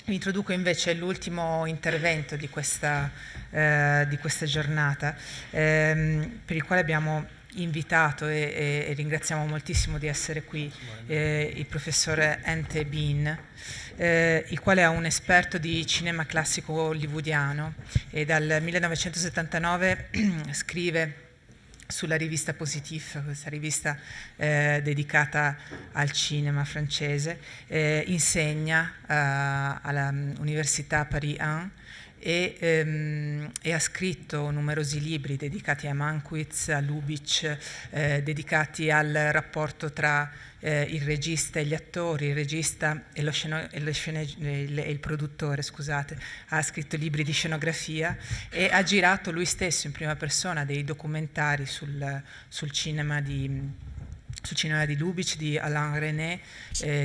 Introduco invece l'ultimo intervento di questa giornata, per il quale abbiamo invitato e ringraziamo moltissimo di essere qui il professore Ante Bean, il quale è un esperto di cinema classico hollywoodiano e dal 1979 scrive sulla rivista Positif, questa rivista dedicata al cinema francese, insegna all'Università Paris 1 e ha scritto numerosi libri dedicati a Mankiewicz, a Lubitsch, dedicati al rapporto tra il regista e gli attori, il regista e il produttore, scusate. Ha scritto libri di scenografia e ha girato lui stesso in prima persona dei documentari sul cinema di Lubitsch, di Alain Resnais,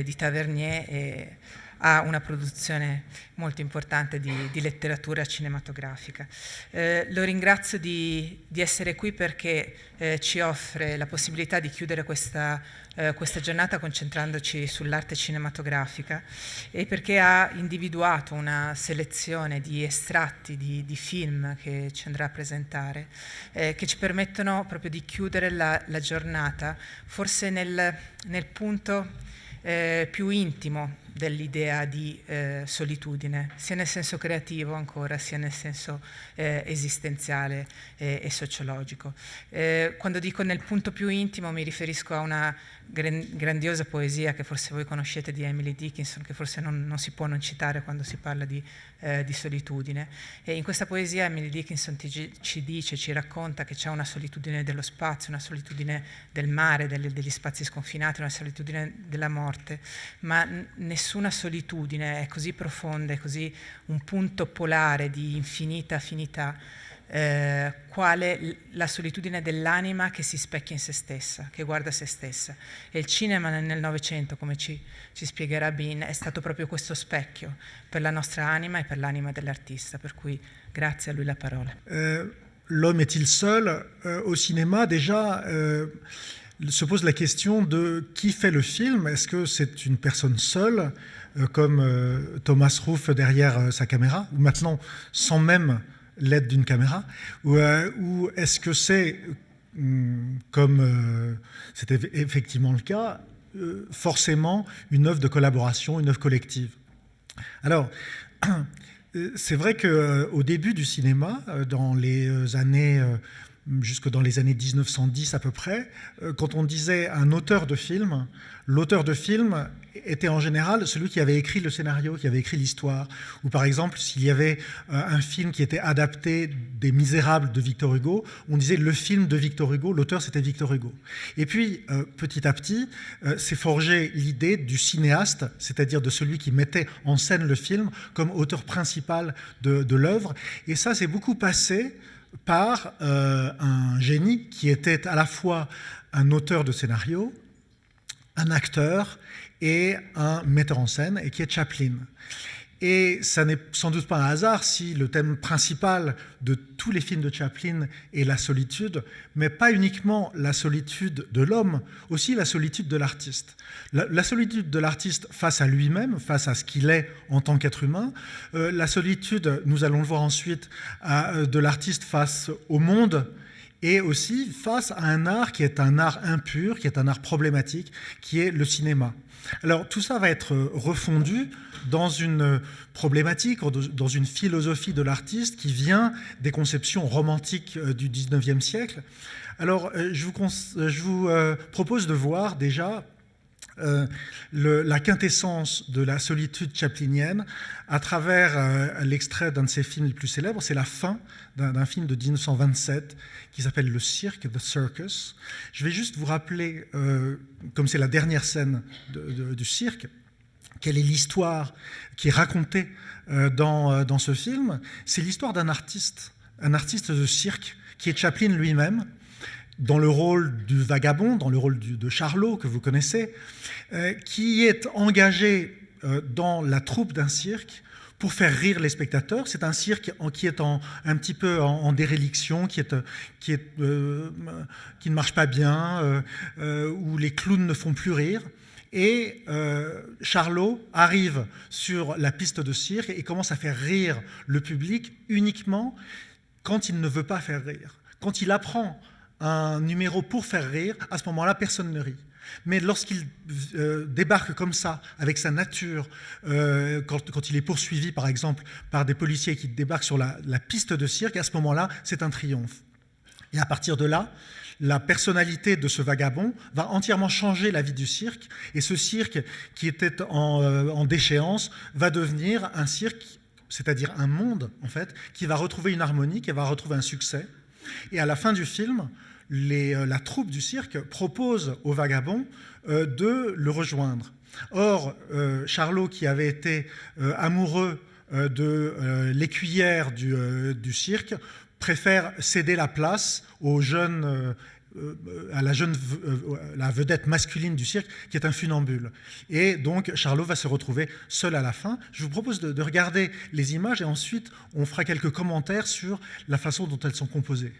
di Tavernier, ha una produzione molto importante di letteratura cinematografica. Lo ringrazio di essere qui perché ci offre la possibilità di chiudere questa giornata concentrandoci sull'arte cinematografica e perché ha individuato una selezione di estratti di film che ci andrà a presentare, che ci permettono proprio di chiudere la giornata, forse nel punto più intimo dell'idea di solitudine, sia nel senso creativo ancora, sia nel senso esistenziale e sociologico. Quando dico nel punto più intimo mi riferisco a una grandiosa poesia che forse voi conoscete di Emily Dickinson, che forse non si può non citare quando si parla di solitudine. E in questa poesia Emily Dickinson ci racconta che c'è una solitudine dello spazio, una solitudine del mare, degli spazi sconfinati, una solitudine della morte, ma nessuna solitudine è così profonda, è così un punto polare di infinita affinità, quale la solitudine dell'anima che si specchia in se stessa, che guarda se stessa. E il cinema nel Novecento, come ci spiegherà Bean, è stato proprio questo specchio per la nostra anima e per l'anima dell'artista, per cui grazie a lui la parola. L'homme est-il seul? Au cinéma, déjà, se pose la question de qui fait le film. Est-ce que c'est une personne seule, comme Thomas Ruff derrière sa caméra, ou maintenant sans même l'aide d'une caméra, ou est-ce que c'est, comme c'était effectivement le cas, forcément une œuvre de collaboration, une œuvre collective? Alors, c'est vrai qu'au début du cinéma, dans les années, jusque dans les années 1910 à peu près, quand on disait un auteur de film, l'auteur de film était en général celui qui avait écrit le scénario, qui avait écrit l'histoire. Ou par exemple, s'il y avait un film qui était adapté des Misérables de Victor Hugo, on disait le film de Victor Hugo, l'auteur c'était Victor Hugo. Et puis, petit à petit, s'est forgée l'idée du cinéaste, c'est-à-dire de celui qui mettait en scène le film comme auteur principal de l'œuvre. Et ça s'est beaucoup passé par un génie qui était à la fois un auteur de scénario, un acteur et un metteur en scène, et qui est Chaplin. Et ça n'est sans doute pas un hasard si le thème principal de tous les films de Chaplin est la solitude, mais pas uniquement la solitude de l'homme, aussi la solitude de l'artiste. La solitude de l'artiste face à lui-même, face à ce qu'il est en tant qu'être humain, la solitude, nous allons le voir ensuite, de l'artiste face au monde, et aussi face à un art qui est un art impur, qui est un art problématique, qui est le cinéma. Alors tout ça va être refondu dans une problématique, dans une philosophie de l'artiste qui vient des conceptions romantiques du XIXe siècle. Alors je vous propose de voir déjà la quintessence de la solitude chaplinienne à travers l'extrait d'un de ses films les plus célèbres. C'est la fin d'un film de 1927 qui s'appelle Le Cirque, The Circus. Je vais juste vous rappeler, comme c'est la dernière scène du cirque, quelle est l'histoire qui est racontée dans ce film. C'est l'histoire d'un artiste de cirque qui est Chaplin lui-même, dans le rôle du vagabond, dans le rôle de Charlot, que vous connaissez, qui est engagé dans la troupe d'un cirque pour faire rire les spectateurs. C'est un cirque qui est un petit peu en déréliction, qui ne marche pas bien, où les clowns ne font plus rire. Et Charlot arrive sur la piste de cirque et commence à faire rire le public uniquement quand il ne veut pas faire rire. Quand il apprend un numéro pour faire rire, à ce moment-là, personne ne rit. Mais lorsqu'il débarque comme ça, avec sa nature, quand il est poursuivi, par exemple, par des policiers qui débarquent sur la piste de cirque, à ce moment-là, c'est un triomphe. Et à partir de là, la personnalité de ce vagabond va entièrement changer la vie du cirque, et ce cirque qui était en déchéance va devenir un cirque, c'est-à-dire un monde, en fait, qui va retrouver une harmonie, qui va retrouver un succès. Et à la fin du film, la troupe du cirque propose au vagabond de le rejoindre. Or, Charlot, qui avait été amoureux de l'écuyère du cirque, préfère céder la place à la vedette masculine du cirque, qui est un funambule. Et donc, Charlot va se retrouver seul à la fin. Je vous propose de regarder les images et ensuite, on fera quelques commentaires sur la façon dont elles sont composées.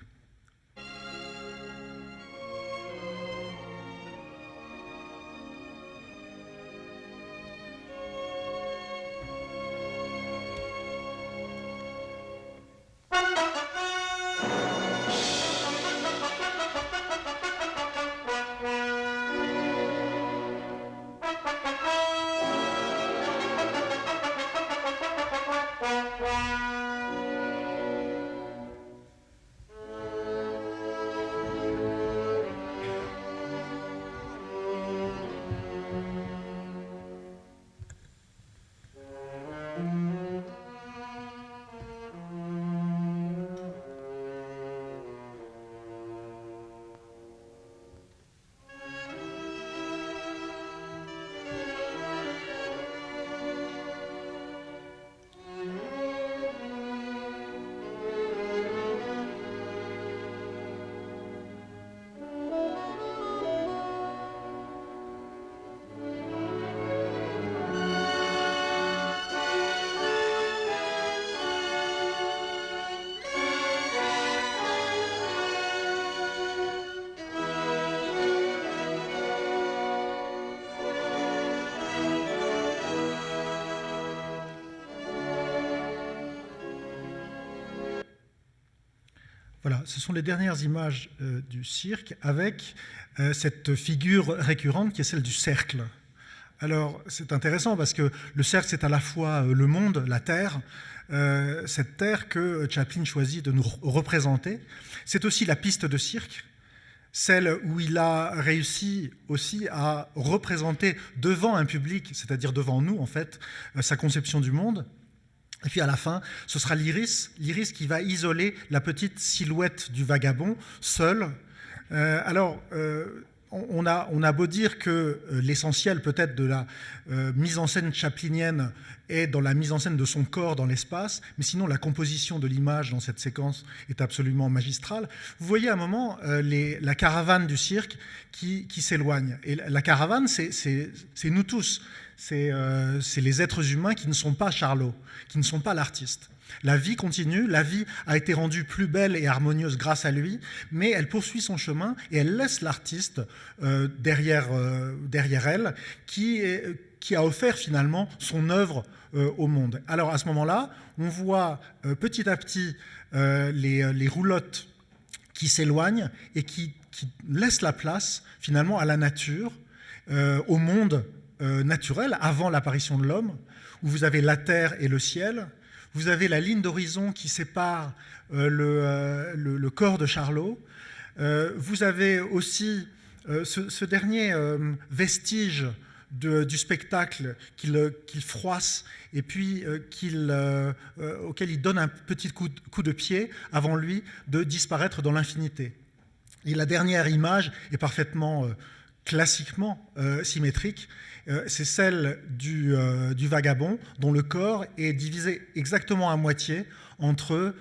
Voilà, ce sont les dernières images du cirque avec cette figure récurrente qui est celle du cercle. Alors, c'est intéressant parce que le cercle, c'est à la fois le monde, la Terre, cette Terre que Chaplin choisit de nous représenter. C'est aussi la piste de cirque, celle où il a réussi aussi à représenter devant un public, c'est-à-dire devant nous, en fait, sa conception du monde. Et puis à la fin, ce sera l'iris qui va isoler la petite silhouette du vagabond seul. On a beau dire que l'essentiel peut-être de la mise en scène chaplinienne est dans la mise en scène de son corps dans l'espace, mais sinon la composition de l'image dans cette séquence est absolument magistrale. Vous voyez à un moment la caravane du cirque qui s'éloigne. Et la caravane, c'est nous tous. C'est les êtres humains qui ne sont pas Charlot, qui ne sont pas l'artiste. La vie continue, la vie a été rendue plus belle et harmonieuse grâce à lui, mais elle poursuit son chemin et elle laisse l'artiste derrière elle, qui a offert finalement son œuvre au monde. Alors à ce moment-là, on voit petit à petit les roulottes qui s'éloignent et qui laissent la place finalement à la nature, au monde naturel, avant l'apparition de l'homme, où vous avez la terre et le ciel. Vous avez la ligne d'horizon qui sépare le corps de Charlot. Vous avez aussi ce dernier vestige du spectacle qu'il froisse et puis auquel il donne un petit coup de pied avant lui de disparaître dans l'infinité. Et la dernière image est parfaitement classiquement symétrique. C'est celle du vagabond dont le corps est divisé exactement à moitié entre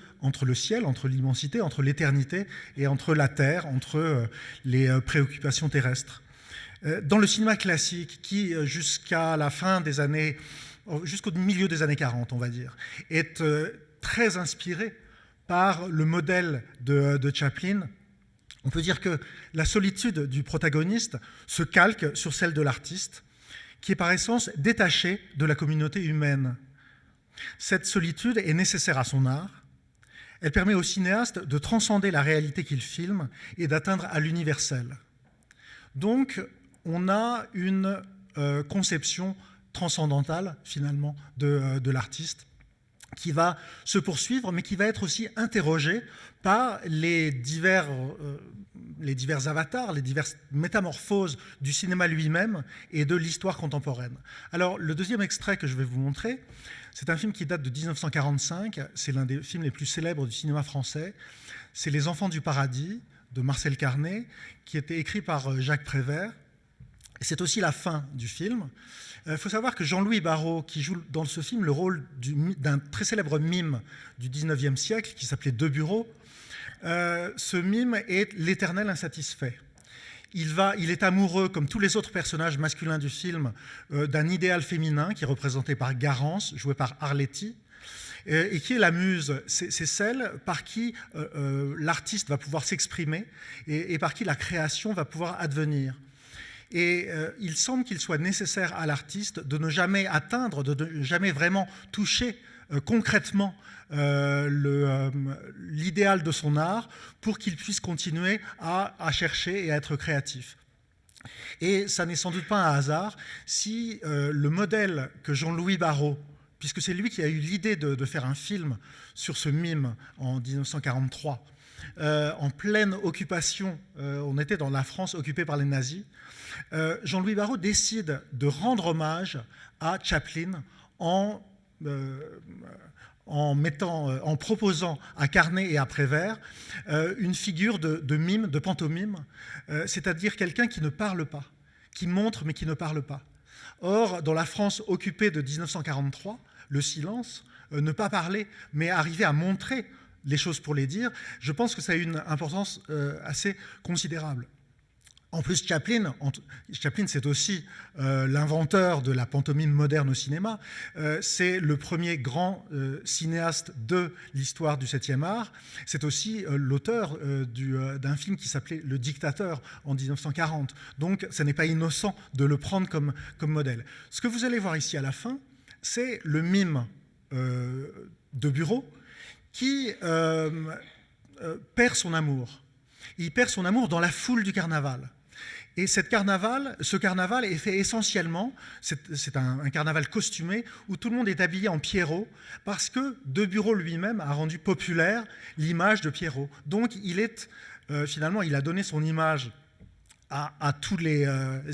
le ciel, entre l'immensité, entre l'éternité et entre la terre, entre les préoccupations terrestres. Dans le cinéma classique, qui jusqu'à la fin des années jusqu'au milieu des années 40, on va dire, est très inspiré par le modèle de Chaplin. On peut dire que la solitude du protagoniste se calque sur celle de l'artiste, qui est par essence détaché de la communauté humaine. Cette solitude est nécessaire à son art. Elle permet au cinéaste de transcender la réalité qu'il filme et d'atteindre à l'universel. Donc, on a une conception transcendantale, finalement, de l'artiste, qui va se poursuivre, mais qui va être aussi interrogée par les divers avatars, les diverses métamorphoses du cinéma lui-même et de l'histoire contemporaine. Alors, le deuxième extrait que je vais vous montrer, c'est un film qui date de 1945, c'est l'un des films les plus célèbres du cinéma français, c'est Les Enfants du Paradis, de Marcel Carné, qui était écrit par Jacques Prévert. C'est aussi la fin du film. Il faut savoir que Jean-Louis Barrault, qui joue dans ce film le rôle d'un très célèbre mime du 19e siècle, qui s'appelait De Bureau, ce mime est l'éternel insatisfait. Il est amoureux, comme tous les autres personnages masculins du film, d'un idéal féminin qui est représenté par Garance, joué par Arletty, et qui est la muse. C'est celle par qui l'artiste va pouvoir s'exprimer et par qui la création va pouvoir advenir. Et il semble qu'il soit nécessaire à l'artiste de ne jamais atteindre, de ne jamais vraiment toucher concrètement l'idéal de son art pour qu'il puisse continuer à chercher et à être créatif. Et ça n'est sans doute pas un hasard si le modèle que Jean-Louis Barrault, puisque c'est lui qui a eu l'idée de faire un film sur ce mime en 1943, en pleine occupation, on était dans la France occupée par les nazis, Jean-Louis Barrault décide de rendre hommage à Chaplin en proposant à Carné et à Prévert une figure de mime, de pantomime, c'est-à-dire quelqu'un qui ne parle pas, qui montre mais qui ne parle pas. Or, dans la France occupée de 1943, le silence, ne pas parler, mais arriver à montrer les choses pour les dire, je pense que ça a une importance assez considérable. En plus, Chaplin c'est aussi l'inventeur de la pantomime moderne au cinéma. C'est le premier grand cinéaste de l'histoire du 7e art. C'est aussi l'auteur d'un film qui s'appelait Le Dictateur en 1940. Donc, ce n'est pas innocent de le prendre comme modèle. Ce que vous allez voir ici à la fin, c'est le mime de Bureau qui perd son amour. Il perd son amour dans la foule du carnaval. Et ce carnaval est fait essentiellement, c'est un carnaval costumé où tout le monde est habillé en Pierrot parce que De Bureau lui-même a rendu populaire l'image de Pierrot. Donc finalement, il a donné son image à tous les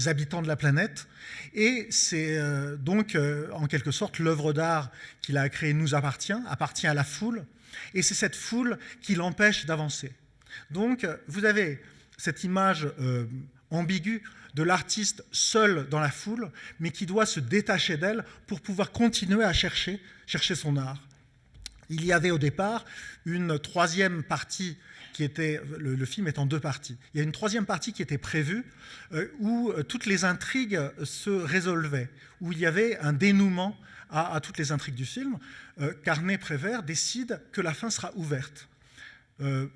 habitants de la planète et c'est donc en quelque sorte l'œuvre d'art qu'il a créée nous appartient à la foule et c'est cette foule qui l'empêche d'avancer. Donc vous avez cette image ambiguë de l'artiste seul dans la foule, mais qui doit se détacher d'elle pour pouvoir continuer à chercher son art. Il y avait au départ une troisième partie qui était, le film est en deux parties. Il y a une troisième partie qui était prévue où toutes les intrigues se résolvaient, où il y avait un dénouement à toutes les intrigues du film. Carné-Prévert décide que la fin sera ouverte.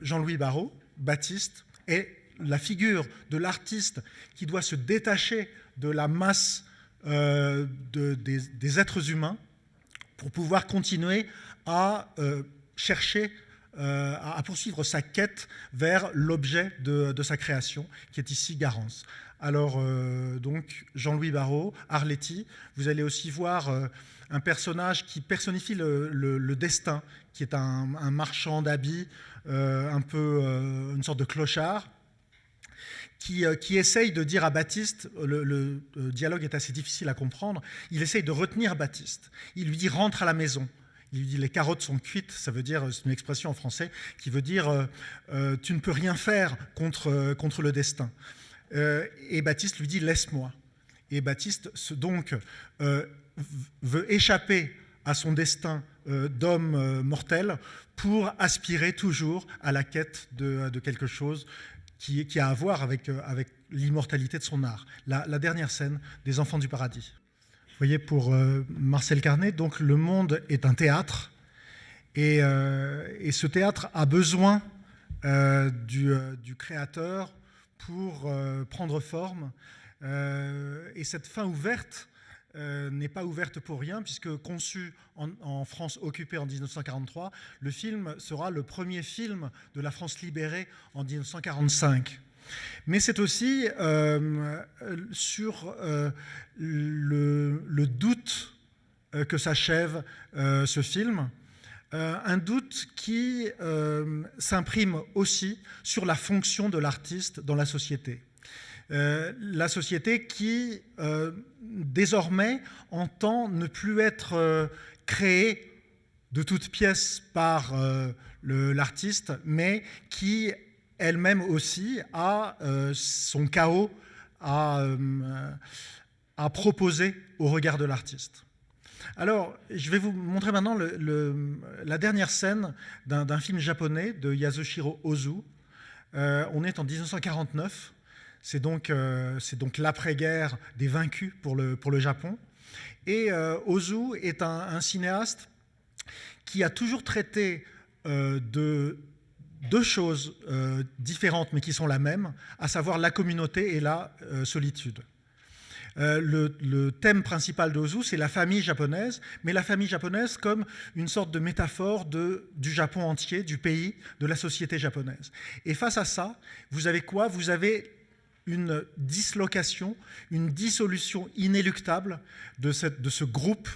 Jean-Louis Barrault, Baptiste, est la figure de l'artiste qui doit se détacher de la masse des êtres humains pour pouvoir continuer à chercher, à poursuivre sa quête vers l'objet de sa création, qui est ici Garance. Alors, donc, Jean-Louis Barrault, Arletty, vous allez aussi voir un personnage qui personnifie le destin, qui est un marchand d'habits, un peu une sorte de clochard, qui essaye de dire à Baptiste, le dialogue est assez difficile à comprendre, il essaye de retenir Baptiste. Il lui dit « rentre à la maison ». Il lui dit « les carottes sont cuites », ça veut dire, c'est une expression en français qui veut dire « tu ne peux rien faire contre le destin ». Et Baptiste lui dit « laisse-moi ». Et Baptiste donc veut échapper à son destin d'homme mortel pour aspirer toujours à la quête de quelque chose qui a à voir avec l'immortalité de son art. La dernière scène des Enfants du Paradis. voyez, pour Marcel Carné, donc le monde est un théâtre, et ce théâtre a besoin du créateur pour prendre forme. Et cette fin ouverte n'est pas ouverte pour rien, puisque conçu en France occupée en 1943, le film sera le premier film de la France libérée en 1945. Mais c'est aussi sur le doute que s'achève ce film, un doute qui s'imprime aussi sur la fonction de l'artiste dans la société. La société qui, désormais, entend ne plus être créée de toutes pièces par l'artiste, mais qui elle-même aussi a son chaos à proposer au regard de l'artiste. Alors, je vais vous montrer maintenant la dernière scène d'un film japonais de Yasuhiro Ozu. On est en 1949. C'est donc l'après-guerre des vaincus pour le Japon. Et Ozu est un cinéaste qui a toujours traité de deux choses différentes mais qui sont la même, à savoir la communauté et la solitude. Le thème principal d'Ozu, c'est la famille japonaise, mais la famille japonaise comme une sorte de métaphore du Japon entier, du pays, de la société japonaise. Et face à ça, vous avez quoi? Vous avez une dislocation, une dissolution inéluctable de ce groupe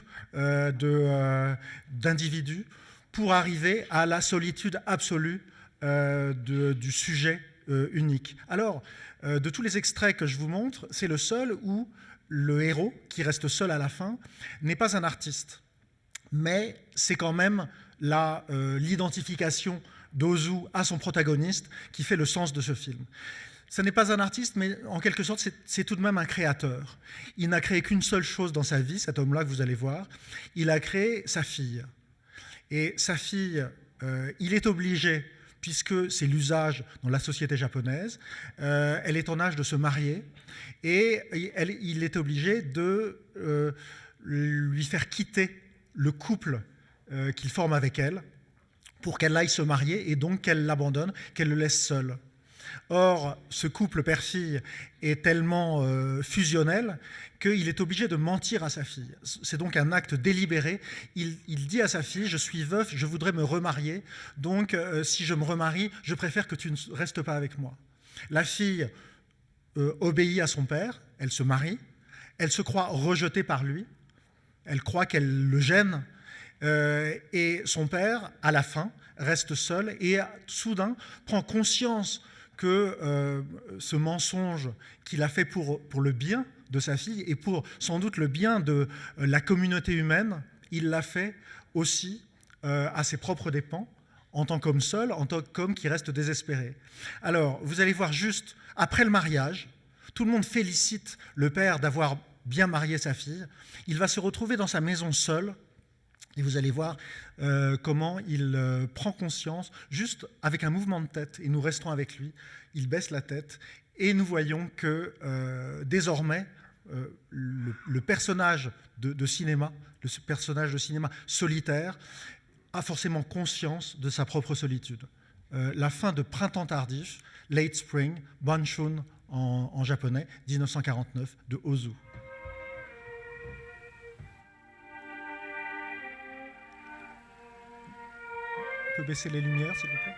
d'individus pour arriver à la solitude absolue du sujet unique. Alors, de tous les extraits que je vous montre, c'est le seul où le héros, qui reste seul à la fin, n'est pas un artiste. Mais c'est quand même l'identification d'Ozu à son protagoniste qui fait le sens de ce film. Ce n'est pas un artiste, mais en quelque sorte, c'est tout de même un créateur. Il n'a créé qu'une seule chose dans sa vie, cet homme-là que vous allez voir. Il a créé sa fille. Et sa fille, il est obligé, puisque c'est l'usage dans la société japonaise, elle est en âge de se marier, et il est obligé de lui faire quitter le couple qu'il forme avec elle, pour qu'elle aille se marier, et donc qu'elle l'abandonne, qu'elle le laisse seul. Or, ce couple père-fille est tellement fusionnel qu'il est obligé de mentir à sa fille. C'est donc un acte délibéré. Il dit à sa fille, je suis veuf, je voudrais me remarier, donc si je me remarie, je préfère que tu ne restes pas avec moi. La fille obéit à son père, elle se marie, elle se croit rejetée par lui, elle croit qu'elle le gêne, et son père, à la fin, reste seul et soudain prend conscience que ce mensonge qu'il a fait pour le bien de sa fille et pour sans doute le bien de la communauté humaine, il l'a fait aussi à ses propres dépens, en tant qu'homme seul, en tant qu'homme qui reste désespéré. Alors, vous allez voir juste, après le mariage, tout le monde félicite le père d'avoir bien marié sa fille. Il va se retrouver dans sa maison seul, et vous allez voir comment il prend conscience, juste avec un mouvement de tête, et nous restons avec lui, il baisse la tête, et nous voyons que désormais, le personnage de cinéma, le personnage de cinéma solitaire, a forcément conscience de sa propre solitude. La fin de Printemps tardif, Late Spring, Banshun en japonais, 1949, de Ozu. On peut baisser les lumières, s'il vous plaît?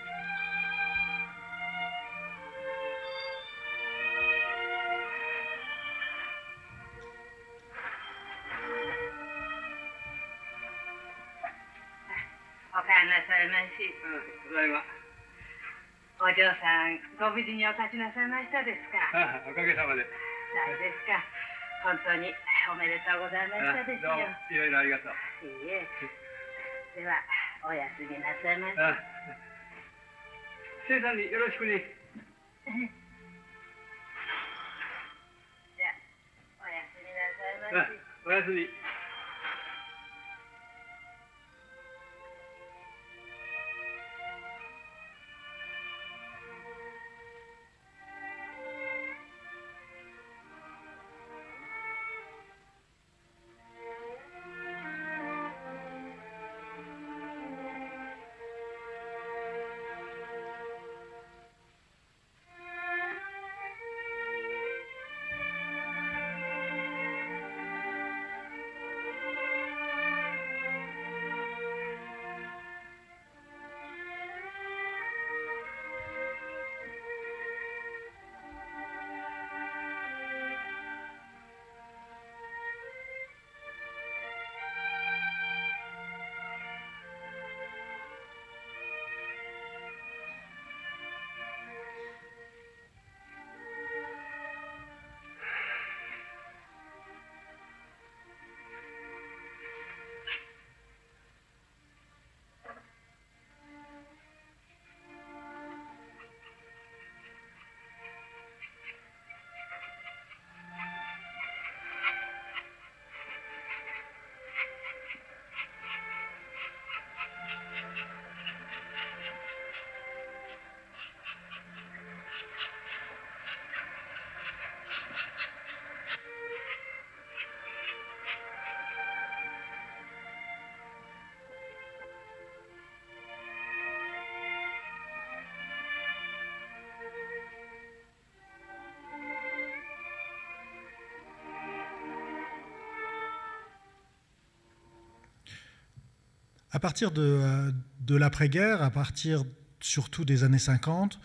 À partir de l'après-guerre, à partir surtout des années 50,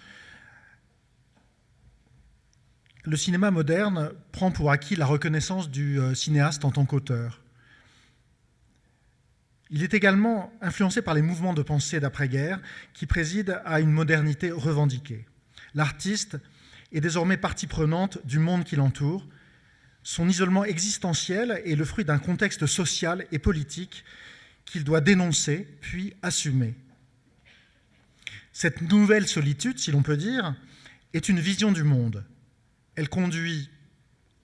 le cinéma moderne prend pour acquis la reconnaissance du cinéaste en tant qu'auteur. Il est également influencé par les mouvements de pensée d'après-guerre qui président à une modernité revendiquée. L'artiste est désormais partie prenante du monde qui l'entoure. Son isolement existentiel est le fruit d'un contexte social et politique qu'il doit dénoncer puis assumer. Cette nouvelle solitude, si l'on peut dire, est une vision du monde. Elle conduit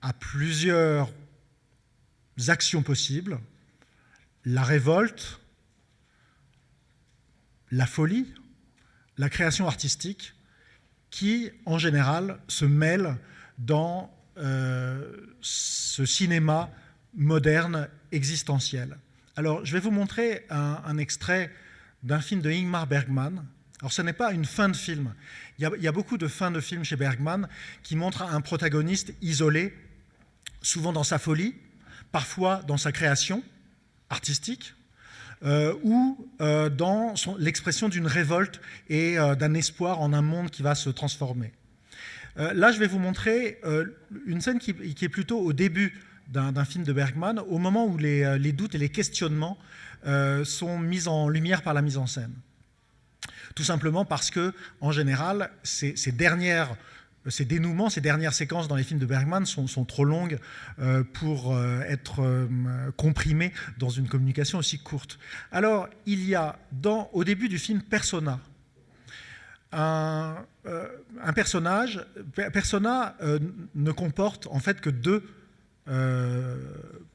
à plusieurs actions possibles: la révolte, la folie, la création artistique, qui, en général, se mêlent dans ce cinéma moderne existentiel. Alors, je vais vous montrer un extrait d'un film de Ingmar Bergman. Alors, ce n'est pas une fin de film. Il y a beaucoup de fins de films chez Bergman qui montrent un protagoniste isolé, souvent dans sa folie, parfois dans sa création artistique, ou dans l'expression d'une révolte et d'un espoir en un monde qui va se transformer. Là, je vais vous montrer une scène qui est plutôt au début d'un film de Bergman, au moment où les doutes et les questionnements sont mis en lumière par la mise en scène. Tout simplement parce que, en général, ces dénouements, ces dernières séquences dans les films de Bergman sont trop longues pour être comprimées dans une communication aussi courte. Alors, il y a au début du film Persona, un personnage. Persona ne comporte en fait que deux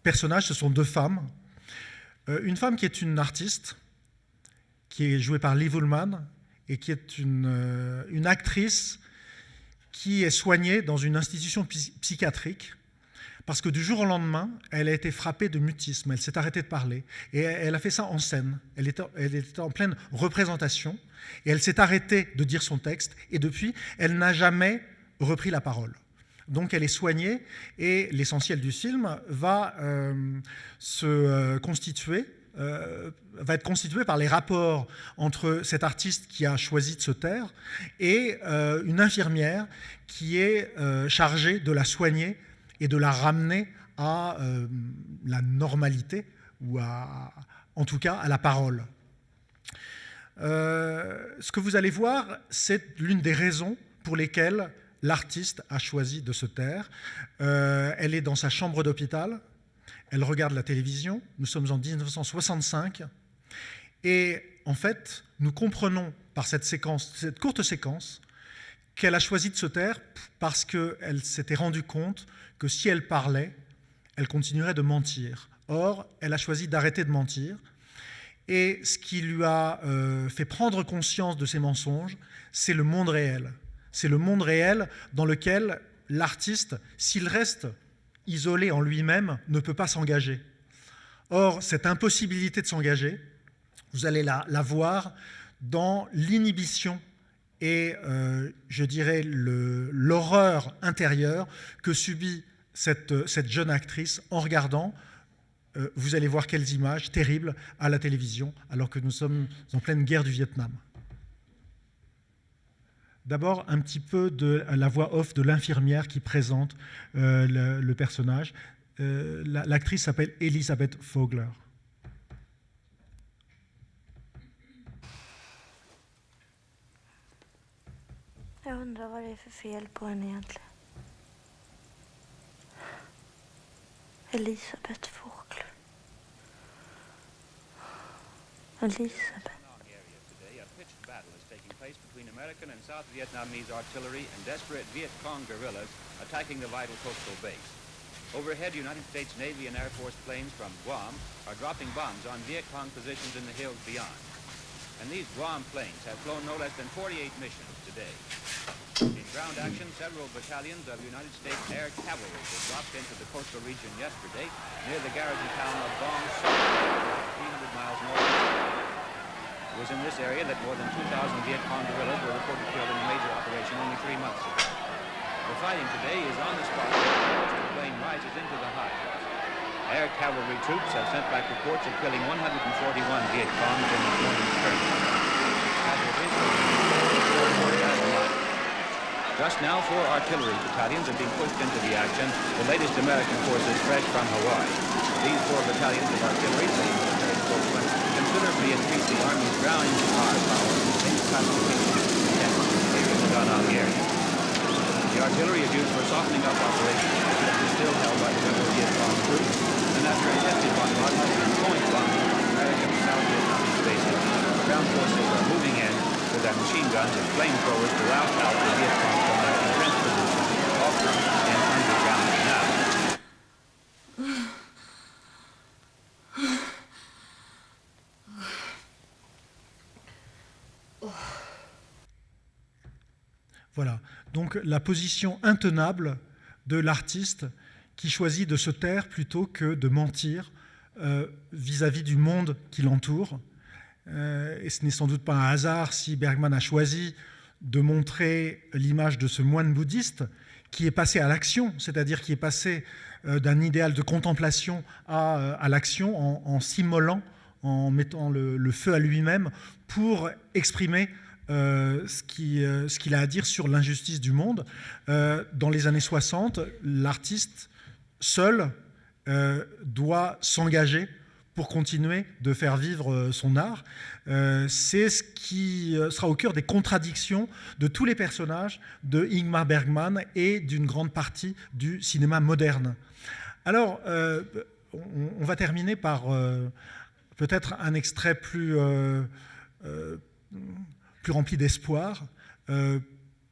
personnages, ce sont deux femmes. Une femme qui est une artiste, qui est jouée par Liv Ullmann, et qui est une actrice qui est soignée dans une institution psychiatrique parce que du jour au lendemain, elle a été frappée de mutisme, elle s'est arrêtée de parler, et elle a fait ça en scène. Elle était en pleine représentation, et elle s'est arrêtée de dire son texte, et depuis, elle n'a jamais repris la parole. Donc elle est soignée, et l'essentiel du film va être constitué par les rapports entre cet artiste qui a choisi de se taire et une infirmière qui est chargée de la soigner et de la ramener à la normalité, ou en tout cas à la parole. Ce que vous allez voir, c'est l'une des raisons pour lesquelles l'artiste a choisi de se taire. Elle est dans sa chambre d'hôpital, elle regarde la télévision, nous sommes en 1965, et en fait, nous comprenons par cette courte séquence, qu'elle a choisi de se taire parce qu'elle s'était rendue compte que si elle parlait, elle continuerait de mentir. Or, elle a choisi d'arrêter de mentir, et ce qui lui a fait prendre conscience de ces mensonges, c'est le monde réel. C'est le monde réel dans lequel l'artiste, s'il reste isolé en lui-même, ne peut pas s'engager. Or, cette impossibilité de s'engager, vous allez la voir dans l'inhibition et, je dirais, l'horreur intérieure que subit cette jeune actrice en regardant, vous allez voir quelles images terribles à la télévision, alors que nous sommes en pleine guerre du Vietnam. D'abord, un petit peu de la voix off de l'infirmière qui présente le personnage. L'actrice s'appelle Elisabeth Vogler. Jag undrar vad det är för fel på henne egentligen. Elisabeth Vogler. Elisabeth. Between American and South Vietnamese artillery and desperate Viet Cong guerrillas attacking the vital coastal base. Overhead, United States Navy and Air Force planes from Guam are dropping bombs on Viet Cong positions in the hills beyond. And these Guam planes have flown no less than 48 missions today. In ground action, several battalions of United States Air Cavalry were dropped into the coastal region yesterday near the garrison town of Dong Son, 300 miles north. It was in this area that more than 2,000 Viet Cong guerrillas were reported killed in a major operation only 3 months ago. The fighting today is on the spot where the plane rises into the heights. Air cavalry troops have sent back reports of killing 141 Viet Cong in this morning's skirmish. Just now, 4 artillery battalions are being pushed into the action, the latest American forces fresh from Hawaii. These 4 battalions of artillery, say military spokesman, considerably increase the Army's ground firepower in classification here in the Da Nang area. The artillery is used for softening up operations, which is still held by the rebel Viet Cong troops, and after attempted bombardment and point bombing from American South Vietnamese bases, ground forces are moving in with their machine guns and flamethrowers to rout out the Viet Cong from their entrenched positions, often in underground canals. Voilà, donc la position intenable de l'artiste qui choisit de se taire plutôt que de mentir vis-à-vis du monde qui l'entoure. Et ce n'est sans doute pas un hasard si Bergman a choisi de montrer l'image de ce moine bouddhiste qui est passé à l'action, c'est-à-dire qui est passé d'un idéal de contemplation à l'action en s'immolant, en mettant le feu à lui-même pour exprimer ce qu'il a à dire sur l'injustice du monde. Dans les années 60, l'artiste seul doit s'engager pour continuer de faire vivre son art. C'est ce qui sera au cœur des contradictions de tous les personnages de Ingmar Bergman et d'une grande partie du cinéma moderne. Alors, on va terminer par peut-être un extrait plus rempli d'espoir,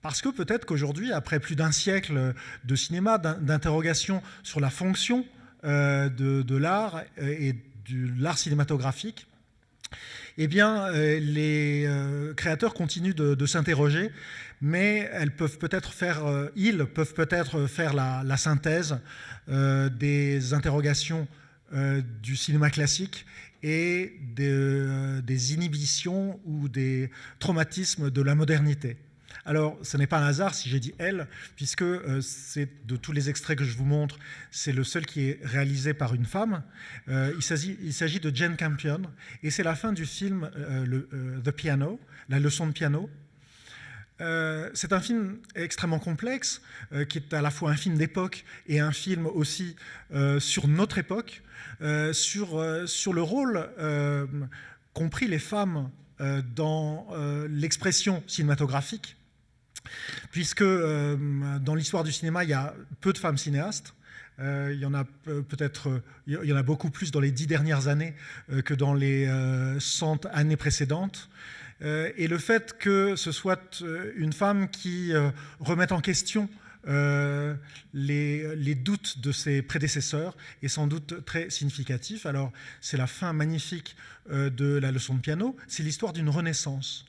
parce que peut-être qu'aujourd'hui, après plus d'un siècle de cinéma, d'interrogation sur la fonction de l'art et de l'art cinématographique, eh bien, les créateurs continuent de s'interroger, mais ils peuvent peut-être faire la synthèse des interrogations du cinéma classique et des inhibitions ou des traumatismes de la modernité. Alors, ce n'est pas un hasard si j'ai dit « elle », puisque c'est de tous les extraits que je vous montre, c'est le seul qui est réalisé par une femme. Il s'agit de Jane Campion, et c'est la fin du film The Piano, la leçon de piano. C'est un film extrêmement complexe, qui est à la fois un film d'époque et un film aussi sur notre époque, sur le rôle qu'ont pris les femmes dans l'expression cinématographique, puisque dans l'histoire du cinéma, il y a peu de femmes cinéastes. Il y en a beaucoup plus dans les 10 dernières années que dans les 100 années précédentes. Et le fait que ce soit une femme qui remette en question les doutes de ses prédécesseurs est sans doute très significatif. Alors, c'est la fin magnifique de la leçon de piano. C'est l'histoire d'une renaissance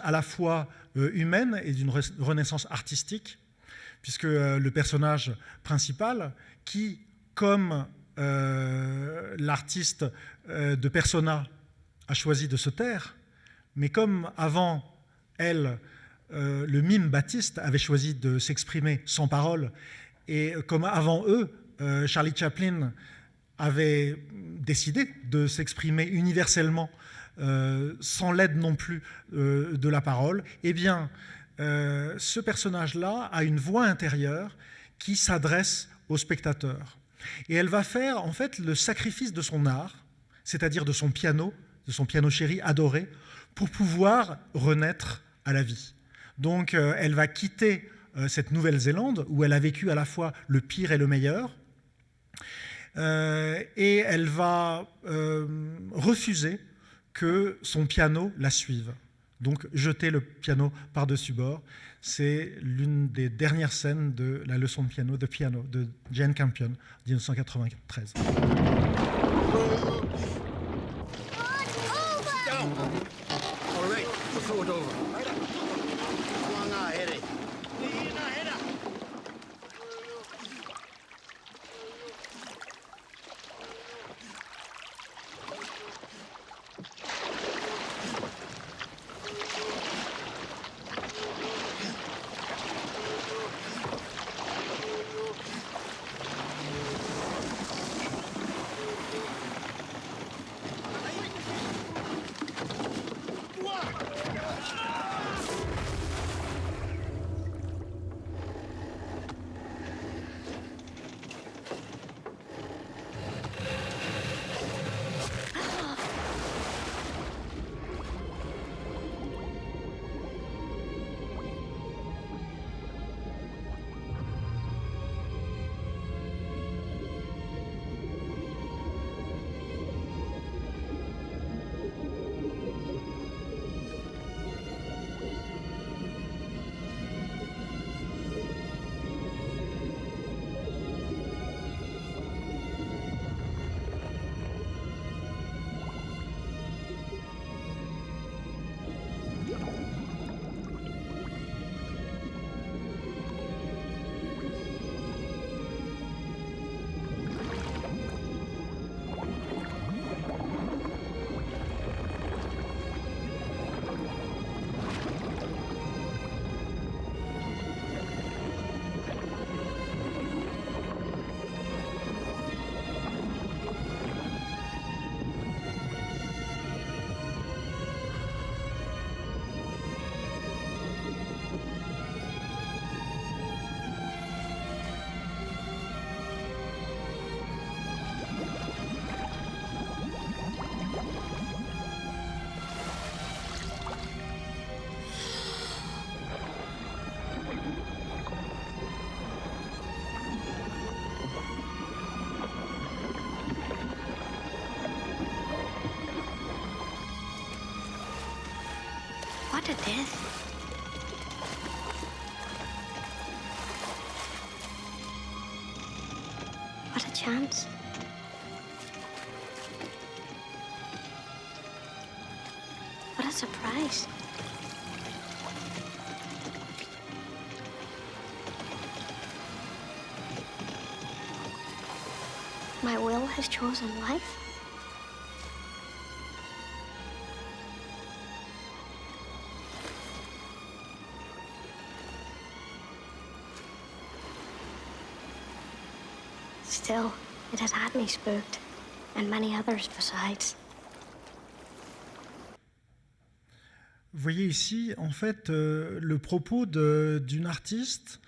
à la fois humaine et d'une renaissance artistique, puisque le personnage principal, qui, comme l'artiste de Persona, a choisi de se taire, mais comme avant elle, le mime Baptiste avait choisi de s'exprimer sans parole, et comme avant eux, Charlie Chaplin avait décidé de s'exprimer universellement sans l'aide non plus de la parole, eh bien, ce personnage-là a une voix intérieure qui s'adresse au spectateur. Et elle va faire, en fait, le sacrifice de son art, c'est-à-dire de son piano chéri adoré, pour pouvoir renaître à la vie. Donc, elle va quitter cette Nouvelle-Zélande, où elle a vécu à la fois le pire et le meilleur, et elle va refuser que son piano la suive. Donc, jeter le piano par-dessus bord, c'est l'une des dernières scènes de la leçon de piano, The Piano, de Jane Campion, 1993. What a death. What a chance. What a surprise. My will has chosen life. Still, it has had me spooked, and many others besides. Vous voyez ici, en fait, le propos d'une artiste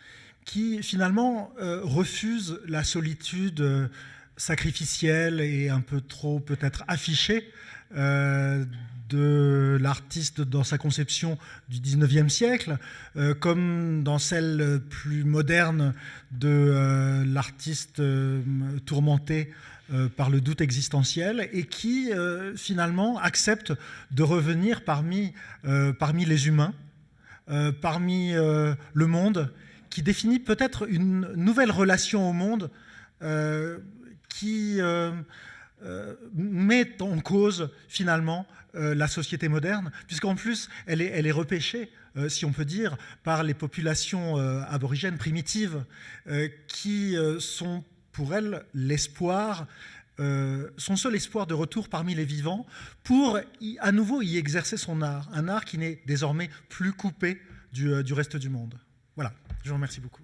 qui, finalement, refuse la solitude sacrificielle et un peu trop, peut-être, affichée de l'artiste dans sa conception du XIXe siècle, comme dans celle plus moderne de l'artiste tourmenté par le doute existentiel et qui finalement accepte de revenir parmi les humains, parmi le monde, qui définit peut-être une nouvelle relation au monde qui met en cause finalement la société moderne, puisqu'en plus elle est repêchée, si on peut dire, par les populations aborigènes primitives qui sont pour elle l'espoir, son seul espoir de retour parmi les vivants pour à nouveau y exercer son art, un art qui n'est désormais plus coupé du reste du monde. Voilà, je vous remercie beaucoup.